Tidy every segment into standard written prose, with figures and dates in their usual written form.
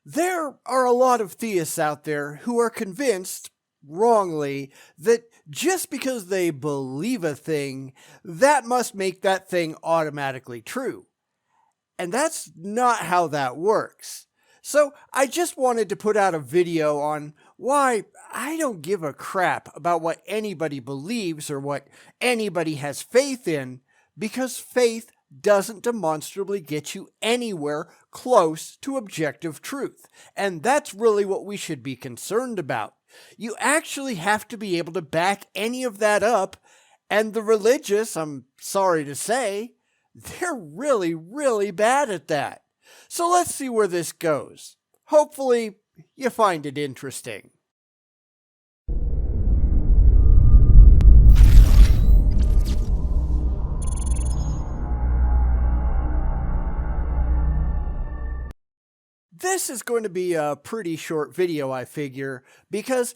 There are a lot of theists out there who are convinced, wrongly, that just because they believe a thing, that must make that thing automatically true. And that's not how that works. So I just wanted to put out a video on why I don't give a crap about what anybody believes or what anybody has faith in, because faith doesn't demonstrably get you anywhere close to objective truth. And that's really what we should be concerned about. You actually have to be able to back any of that up, and the religious, I'm sorry to say, they're really, really bad at that. So let's see where this goes. Hopefully, you find it interesting. This is going to be a pretty short video, I figure, because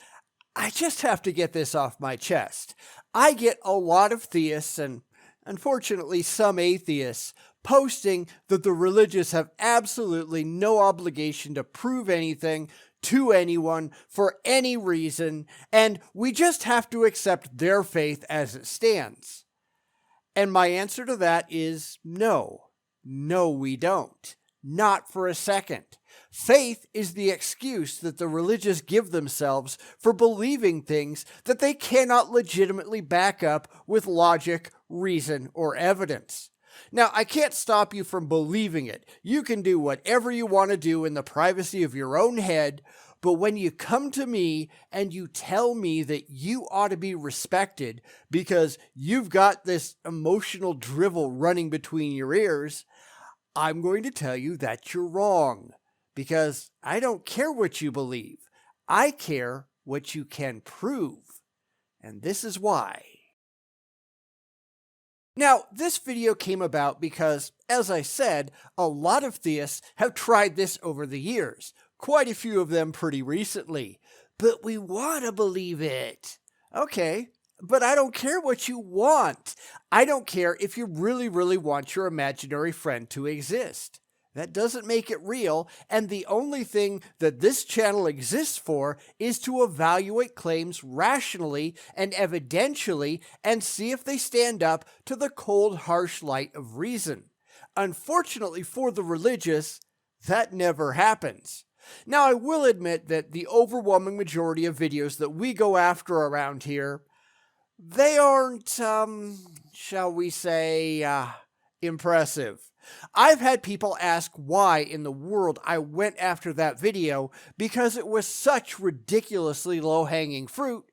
I just have to get this off my chest. I get a lot of theists and unfortunately some atheists posting that the religious have absolutely no obligation to prove anything to anyone for any reason, and we just have to accept their faith as it stands. And my answer to that is no. No, we don't. Not for a second. Faith is the excuse that the religious give themselves for believing things that they cannot legitimately back up with logic, reason, or evidence. Now, I can't stop you from believing it. You can do whatever you want to do in the privacy of your own head, but when you come to me and you tell me that you ought to be respected because you've got this emotional drivel running between your ears, I'm going to tell you that you're wrong. Because I don't care what you believe. I care what you can prove. And this is why. Now, this video came about because, as I said, a lot of theists have tried this over the years. Quite a few of them pretty recently. But we want to believe it. Okay, but I don't care what you want. I don't care if you really, really want your imaginary friend to exist. That doesn't make it real, and the only thing that this channel exists for is to evaluate claims rationally and evidentially and see if they stand up to the cold, harsh light of reason. Unfortunately for the religious, that never happens. Now, I will admit that the overwhelming majority of videos that we go after around here, they aren't, shall we say, impressive. I've had people ask why in the world I went after that video because it was such ridiculously low-hanging fruit,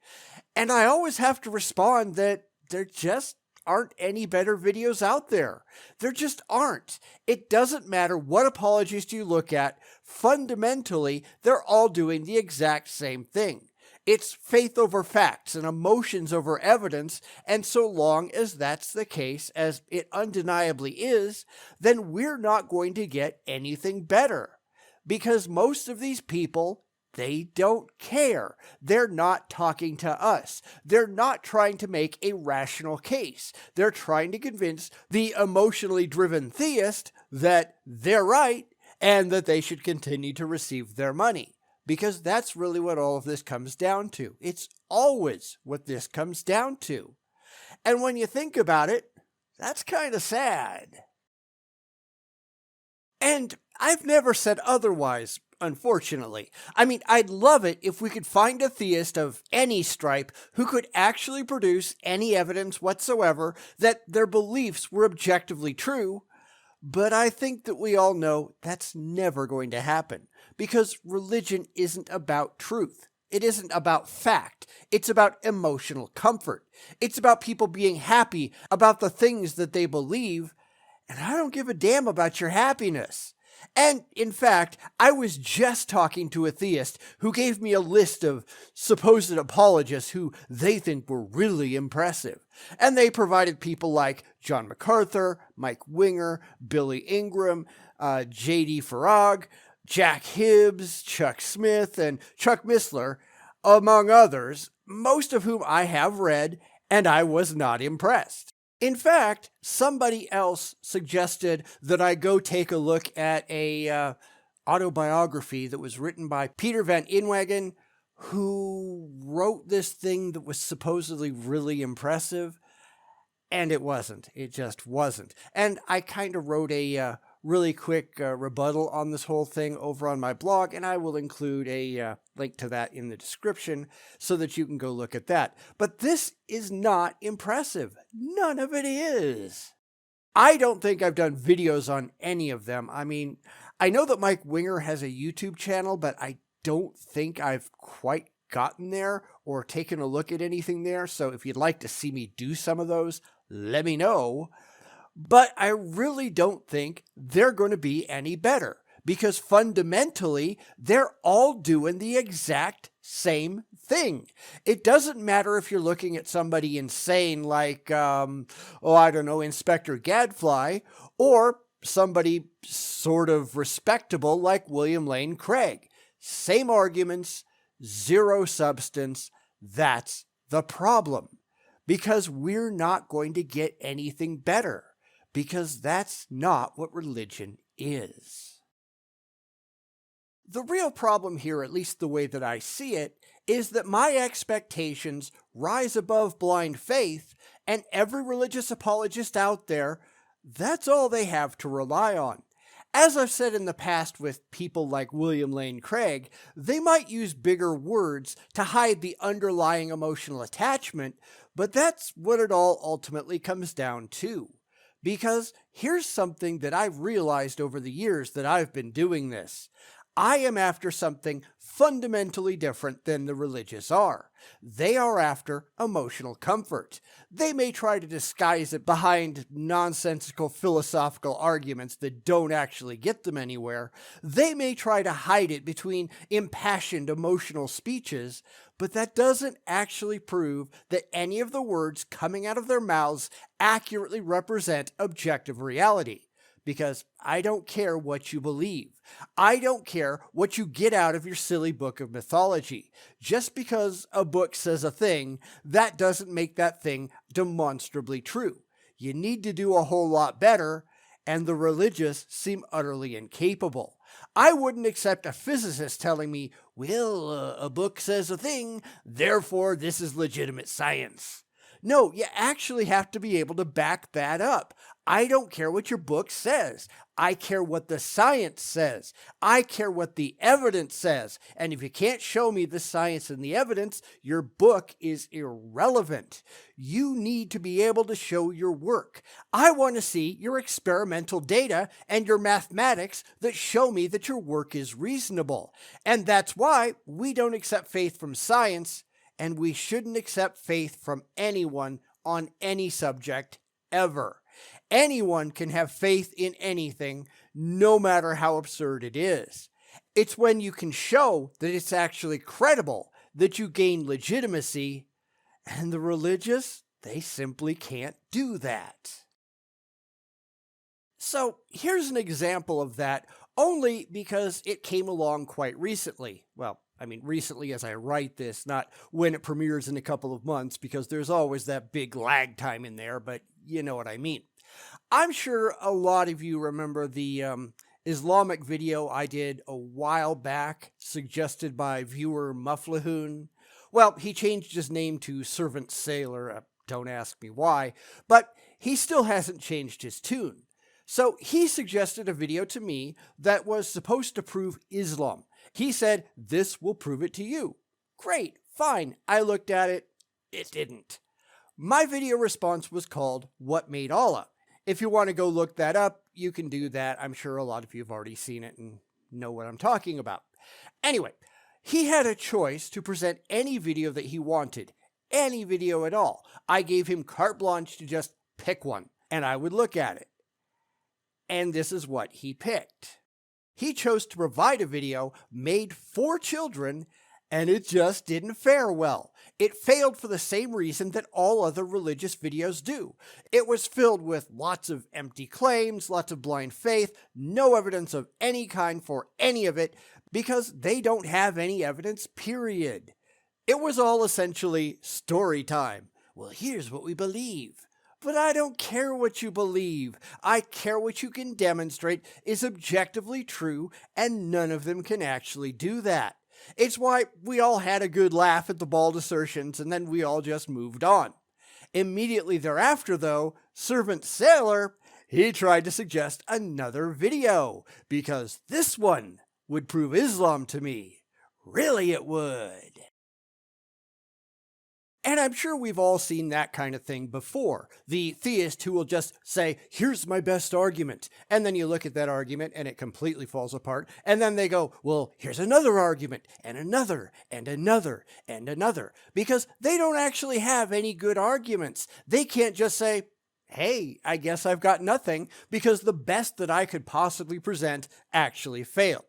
and I always have to respond that there just aren't any better videos out there. There just aren't. It doesn't matter what apologist you look at, fundamentally, they're all doing the exact same thing. It's faith over facts and emotions over evidence, and so long as that's the case, as it undeniably is, then we're not going to get anything better. Because most of these people, they don't care. They're not talking to us. They're not trying to make a rational case. They're trying to convince the emotionally driven theist that they're right and that they should continue to receive their money. Because that's really what all of this comes down to. It's always what this comes down to. And when you think about it, that's kind of sad. And I've never said otherwise, unfortunately. I mean, I'd love it if we could find a theist of any stripe who could actually produce any evidence whatsoever that their beliefs were objectively true. But I think that we all know that's never going to happen, because religion isn't about truth. It isn't about fact. It's about emotional comfort. It's about people being happy about the things that they believe, and I don't give a damn about your happiness. And in fact, I was just talking to a theist who gave me a list of supposed apologists who they think were really impressive. And they provided people like John MacArthur, Mike Winger, Billy Ingram, J.D. Farag, Jack Hibbs, Chuck Smith, and Chuck Missler, among others, most of whom I have read, and I was not impressed. In fact, somebody else suggested that I go take a look at a autobiography that was written by Peter Van Inwagen, who wrote this thing that was supposedly really impressive. And it wasn't. It just wasn't. And I kind of wrote a really quick rebuttal on this whole thing over on my blog, and I will include a link to that in the description so that you can go look at that. But this is not impressive. None of it is. I don't think I've done videos on any of them. I mean, I know that Mike Winger has a YouTube channel, but I don't think I've quite gotten there or taken a look at anything there. So if you'd like to see me do some of those, let me know. But I really don't think they're going to be any better because fundamentally, they're all doing the exact same thing. It doesn't matter if you're looking at somebody insane like, Inspector Gadfly, or somebody sort of respectable like William Lane Craig. Same arguments, zero substance. That's the problem. Because we're not going to get anything better. Because that's not what religion is. The real problem here, at least the way that I see it, is that my expectations rise above blind faith, and every religious apologist out there, that's all they have to rely on. As I've said in the past with people like William Lane Craig, they might use bigger words to hide the underlying emotional attachment, but that's what it all ultimately comes down to. Because here's something that I've realized over the years that I've been doing this. I am after something fundamentally different than the religious are. They are after emotional comfort. They may try to disguise it behind nonsensical philosophical arguments that don't actually get them anywhere. They may try to hide it between impassioned emotional speeches, but that doesn't actually prove that any of the words coming out of their mouths accurately represent objective reality. Because I don't care what you believe. I don't care what you get out of your silly book of mythology. Just because a book says a thing, that doesn't make that thing demonstrably true. You need to do a whole lot better, and the religious seem utterly incapable. I wouldn't accept a physicist telling me, well, a book says a thing, therefore this is legitimate science. No, you actually have to be able to back that up. I don't care what your book says. I care what the science says. I care what the evidence says. And if you can't show me the science and the evidence, your book is irrelevant. You need to be able to show your work. I want to see your experimental data and your mathematics that show me that your work is reasonable. And that's why we don't accept faith from science, and we shouldn't accept faith from anyone on any subject ever. Anyone can have faith in anything, no matter how absurd it is. It's when you can show that it's actually credible that you gain legitimacy, and the religious, they simply can't do that. So here's an example of that, only because it came along quite recently. Well, I mean, recently as I write this, not when it premieres in a couple of months, because there's always that big lag time in there, but you know what I mean. I'm sure a lot of you remember the Islamic video I did a while back, suggested by viewer Mufflahoon. Well, he changed his name to Servant Sailor, don't ask me why, but he still hasn't changed his tune. So he suggested a video to me that was supposed to prove Islam. He said, this will prove it to you. Great, fine. I looked at it. It didn't. My video response was called What Made Allah? If you want to go look that up, you can do that. I'm sure a lot of you have already seen it and know what I'm talking about. Anyway, he had a choice to present any video that he wanted, any video at all. I gave him carte blanche to just pick one, and I would look at it. And this is what he picked. He chose to provide a video made for children, and it just didn't fare well. It failed for the same reason that all other religious videos do. It was filled with lots of empty claims, lots of blind faith, no evidence of any kind for any of it, because they don't have any evidence, period. It was all essentially story time. Well, here's what we believe. But I don't care what you believe. I care what you can demonstrate is objectively true, and none of them can actually do that. It's why we all had a good laugh at the bald assertions and then we all just moved on. Immediately thereafter, though, Servant Sailor, he tried to suggest another video because this one would prove Islam to me. Really, it would. And I'm sure we've all seen that kind of thing before. The theist who will just say, here's my best argument. And then you look at that argument and it completely falls apart. And then they go, well, here's another argument and another and another and another. Because they don't actually have any good arguments. They can't just say, hey, I guess I've got nothing because the best that I could possibly present actually failed.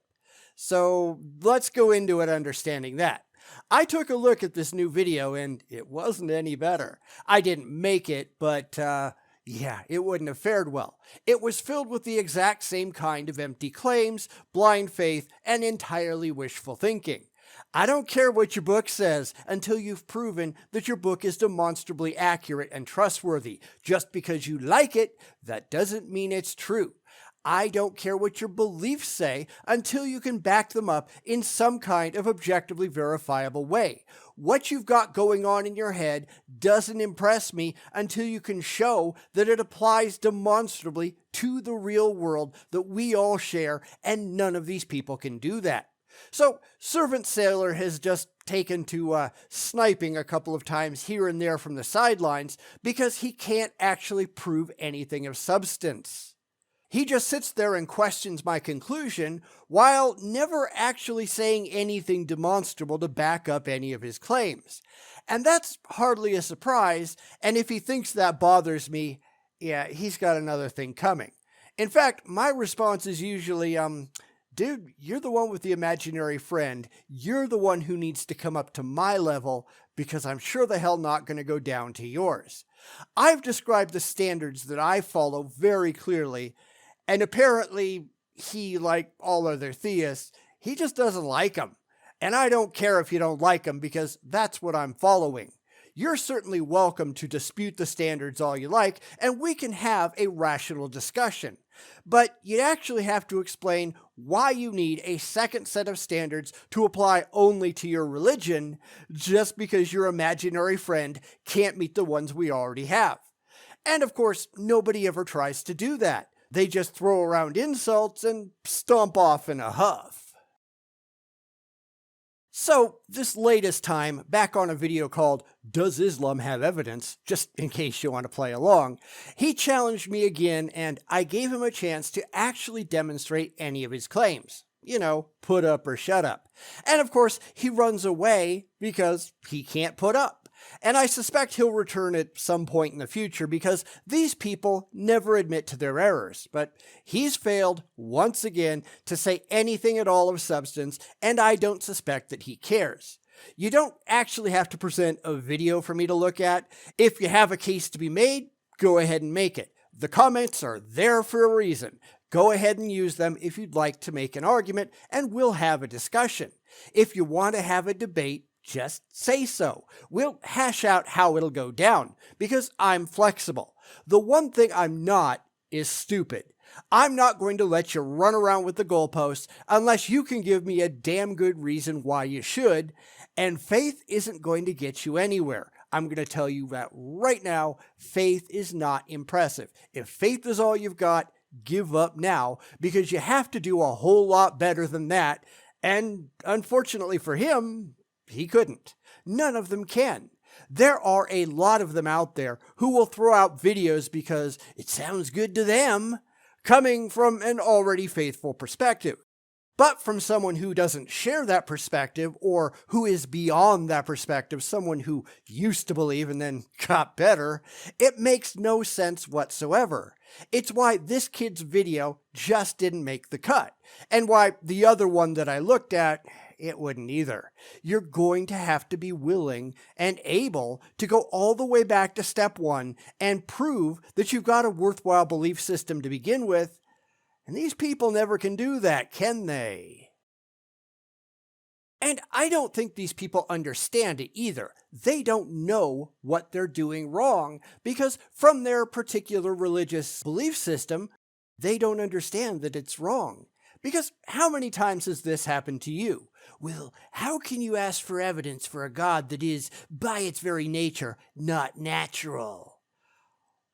So let's go into it understanding that. I took a look at this new video and it wasn't any better. I didn't make it, but yeah, it wouldn't have fared well. It was filled with the exact same kind of empty claims, blind faith, and entirely wishful thinking. I don't care what your book says until you've proven that your book is demonstrably accurate and trustworthy. Just because you like it, that doesn't mean it's true. I don't care what your beliefs say until you can back them up in some kind of objectively verifiable way. What you've got going on in your head doesn't impress me until you can show that it applies demonstrably to the real world that we all share, and none of these people can do that. So, Servant Sailor has just taken to sniping a couple of times here and there from the sidelines because he can't actually prove anything of substance. He just sits there and questions my conclusion while never actually saying anything demonstrable to back up any of his claims. And that's hardly a surprise, and if he thinks that bothers me, yeah, he's got another thing coming. In fact, my response is usually, dude, you're the one with the imaginary friend. You're the one who needs to come up to my level because I'm sure the hell not going to go down to yours. I've described the standards that I follow very clearly, and apparently he, like all other theists, he just doesn't like them. And I don't care if you don't like them because that's what I'm following. You're certainly welcome to dispute the standards all you like, and we can have a rational discussion. But you'd actually have to explain why you need a second set of standards to apply only to your religion just because your imaginary friend can't meet the ones we already have. And of course, nobody ever tries to do that. They just throw around insults and stomp off in a huff. So, this latest time, back on a video called Does Islam Have Evidence? Just in case you want to play along, he challenged me again and I gave him a chance to actually demonstrate any of his claims. You know, put up or shut up. And of course, he runs away because he can't put up. And I suspect he'll return at some point in the future because these people never admit to their errors. But he's failed once again to say anything at all of substance, and I don't suspect that he cares. You don't actually have to present a video for me to look at. If you have a case to be made, go ahead and make it. The comments are there for a reason. Go ahead and use them if you'd like to make an argument, and we'll have a discussion. If you want to have a debate, just say so. We'll hash out how it'll go down, because I'm flexible. The one thing I'm not is stupid. I'm not going to let you run around with the goalposts unless you can give me a damn good reason why you should, and faith isn't going to get you anywhere. I'm going to tell you that right now, faith is not impressive. If faith is all you've got, give up now, because you have to do a whole lot better than that, and unfortunately for him, he couldn't. None of them can. There are a lot of them out there who will throw out videos because it sounds good to them, coming from an already faithful perspective. But from someone who doesn't share that perspective, or who is beyond that perspective, someone who used to believe and then got better, it makes no sense whatsoever. It's why this kid's video just didn't make the cut, and why the other one that I looked at, it wouldn't either. You're going to have to be willing and able to go all the way back to step one and prove that you've got a worthwhile belief system to begin with. And these people never can do that, can they? And I don't think these people understand it either. They don't know what they're doing wrong because from their particular religious belief system, they don't understand that it's wrong. Because how many times has this happened to you? Well, how can you ask for evidence for a God that is, by its very nature, not natural?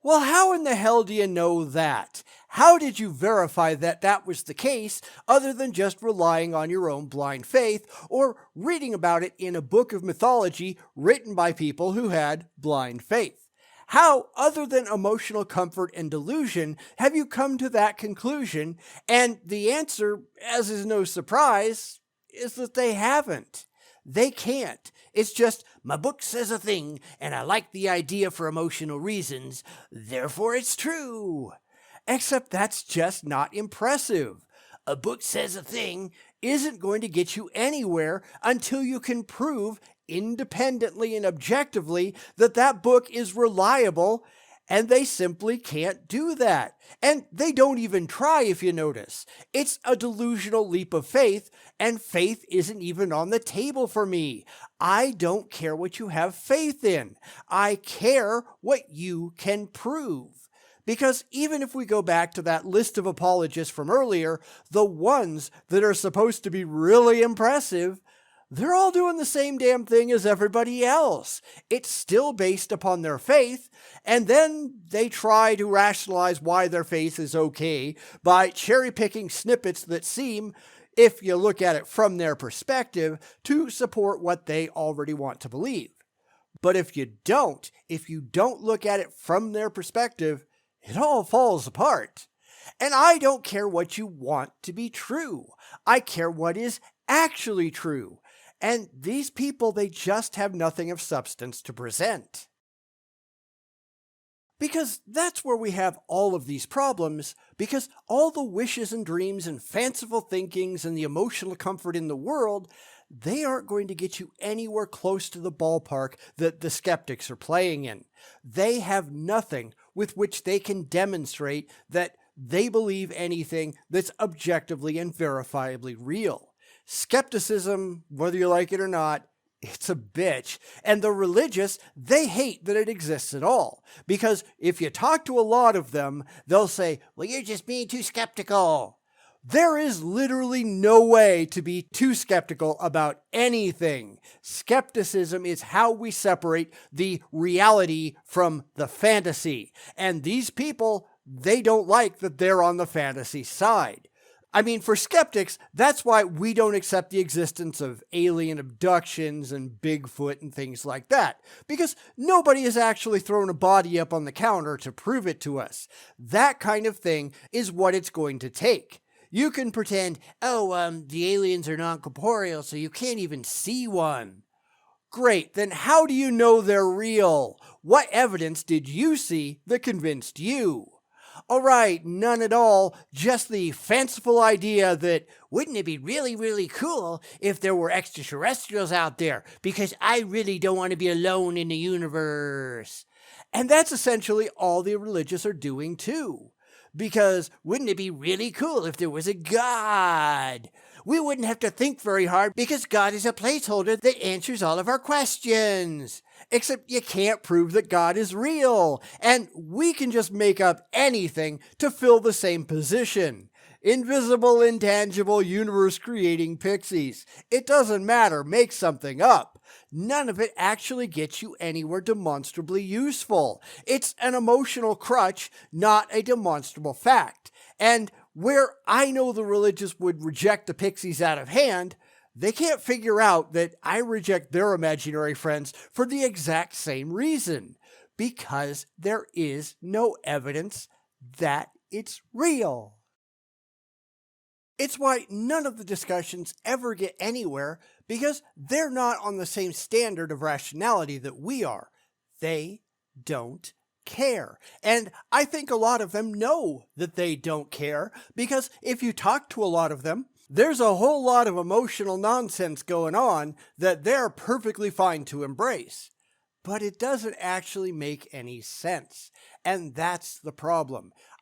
Well, how in the hell do you know that? How did you verify that that was the case other than just relying on your own blind faith or reading about it in a book of mythology written by people who had blind faith? How, other than emotional comfort and delusion, have you come to that conclusion? And the answer, as is no surprise, is that they haven't. They can't. It's just, my book says a thing, and I like the idea for emotional reasons, therefore it's true. Except that's just not impressive. A book says a thing isn't going to get you anywhere until you can prove independently and objectively that that book is reliable, and they simply can't do that. And they don't even try, if you notice. It's a delusional leap of faith, and faith isn't even on the table for me. I don't care what you have faith in. I care what you can prove. Because even if we go back to that list of apologists from earlier, the ones that are supposed to be really impressive, they're all doing the same damn thing as everybody else. It's still based upon their faith, and then they try to rationalize why their faith is okay by cherry-picking snippets that seem, if you look at it from their perspective, to support what they already want to believe. But if you don't look at it from their perspective, it all falls apart. And I don't care what you want to be true. I care what is actually true. And these people, they just have nothing of substance to present. Because that's where we have all of these problems, because all the wishes and dreams and fanciful thinkings and the emotional comfort in the world, they aren't going to get you anywhere close to the ballpark that the skeptics are playing in. They have nothing with which they can demonstrate that they believe anything that's objectively and verifiably real. Skepticism, whether you like it or not, it's a bitch. And the religious, they hate that it exists at all. Because if you talk to a lot of them, they'll say, well, you're just being too skeptical. There is literally no way to be too skeptical about anything. Skepticism is how we separate the reality from the fantasy. And these people, they don't like that they're on the fantasy side. I mean, for skeptics, that's why we don't accept the existence of alien abductions and Bigfoot and things like that, because nobody has actually thrown a body up on the counter to prove it to us. That kind of thing is what it's going to take. You can pretend, the aliens are non-corporeal, so you can't even see one. Great, then how do you know they're real? What evidence did you see that convinced you? All right, none at all, just the fanciful idea that wouldn't it be really, really cool if there were extraterrestrials out there, because I really don't want to be alone in the universe. And that's essentially all the religious are doing too. Because wouldn't it be really cool if there was a God? We wouldn't have to think very hard because God is a placeholder that answers all of our questions. Except you can't prove that God is real, and we can just make up anything to fill the same position. Invisible, intangible, universe-creating pixies. It doesn't matter, make something up. None of it actually gets you anywhere demonstrably useful. It's an emotional crutch, not a demonstrable fact. And where I know the religious would reject the pixies out of hand, they can't figure out that I reject their imaginary friends for the exact same reason. Because there is no evidence that it's real. It's why none of the discussions ever get anywhere, because they're not on the same standard of rationality that we are. They don't care. And I think a lot of them know that they don't care, because if you talk to a lot of them, there's a whole lot of emotional nonsense going on that they're perfectly fine to embrace. But it doesn't actually make any sense. And that's the problem.